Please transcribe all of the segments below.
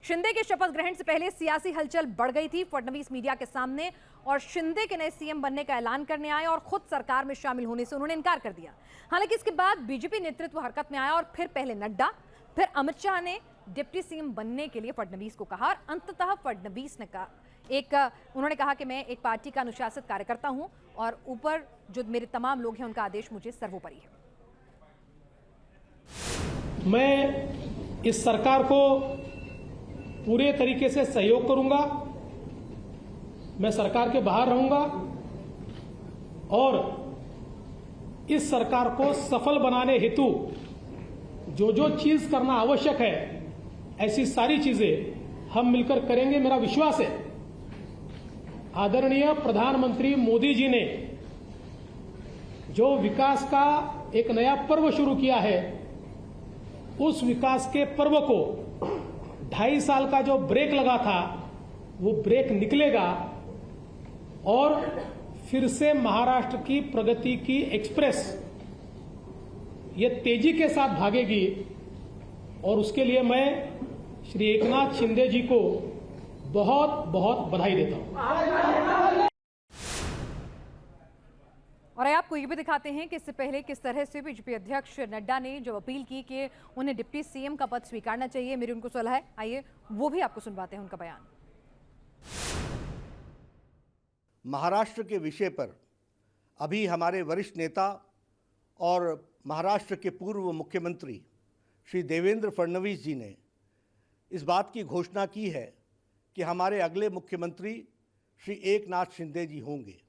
शिंदे के शपथ ग्रहण से पहले सियासी हलचल बढ़ गई थी। फडणवीस मीडिया के सामने और शिंदे के नए सीएम बनने का ऐलान करने आए और खुद सरकार में शामिल होने से उन्होंने इनकार कर दिया। हालांकि इसके बाद बीजेपी नेतृत्व हरकत में आया और फिर पहले नड्डा, फिर अमित शाह ने डिप्टी सीएम बनने के लिए फडणवीस को कहा और अंततः फडणवीस ने कहा उन्होंने कहा कि मैं एक पार्टी का अनुशासित कार्यकर्ता हूं और ऊपर जो मेरे तमाम लोग हैं उनका आदेश मुझे सर्वोपरि है। मैं इस सरकार को पूरे तरीके से सहयोग करूंगा। मैं सरकार के बाहर रहूंगा और इस सरकार को सफल बनाने हेतु जो जो चीज करना आवश्यक है, ऐसी सारी चीजें हम मिलकर करेंगे। मेरा विश्वास है आदरणीय प्रधानमंत्री मोदी जी ने जो विकास का एक नया पर्व शुरू किया है, उस विकास के पर्व को 2.5 साल का जो ब्रेक लगा था वो ब्रेक निकलेगा और फिर से महाराष्ट्र की प्रगति की एक्सप्रेस ये तेजी के साथ भागेगी। और उसके लिए मैं श्री एकनाथ शिंदे जी को बहुत बहुत बधाई देता हूं। और आपको ये भी दिखाते हैं कि इससे पहले किस तरह से बीजेपी अध्यक्ष नड्डा ने जब अपील की कि उन्हें डिप्टी सीएम का पद स्वीकारना चाहिए, मेरी उनको सलाह है। आइए वो भी आपको सुनवाते हैं उनका बयान। महाराष्ट्र के विषय पर अभी हमारे वरिष्ठ नेता और महाराष्ट्र के पूर्व मुख्यमंत्री श्री देवेंद्र फडणवीस जी ने इस बात की घोषणा की है कि हमारे अगले मुख्यमंत्री श्री एकनाथ शिंदे जी होंगे।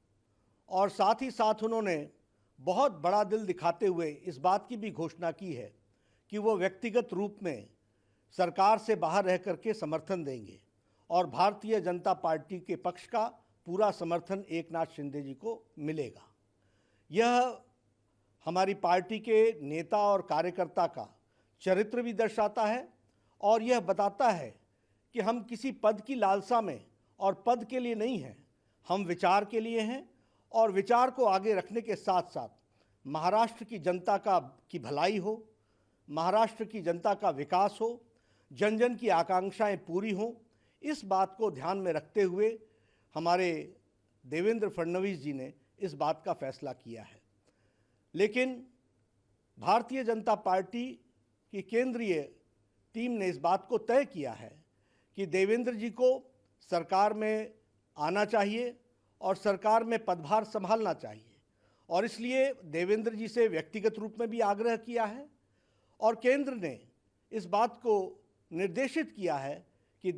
और साथ ही साथ उन्होंने बहुत बड़ा दिल दिखाते हुए इस बात की भी घोषणा की है कि वो व्यक्तिगत रूप में सरकार से बाहर रह करके समर्थन देंगे और भारतीय जनता पार्टी के पक्ष का पूरा समर्थन एकनाथ शिंदे जी को मिलेगा। यह हमारी पार्टी के नेता और कार्यकर्ता का चरित्र भी दर्शाता है और यह बताता है कि हम किसी पद की लालसा में और पद के लिए नहीं हैं, हम विचार के लिए हैं और विचार को आगे रखने के साथ साथ महाराष्ट्र की जनता की भलाई हो, महाराष्ट्र की जनता का विकास हो, जन जन की आकांक्षाएं पूरी हों, इस बात को ध्यान में रखते हुए हमारे देवेंद्र फडणवीस जी ने इस बात का फैसला किया है। लेकिन भारतीय जनता पार्टी की केंद्रीय टीम ने इस बात को तय किया है कि देवेंद्र जी को सरकार में आना चाहिए और सरकार में पदभार संभालना चाहिए और इसलिए देवेंद्र जी से व्यक्तिगत रूप में भी आग्रह किया है और केंद्र ने इस बात को निर्देशित किया है कि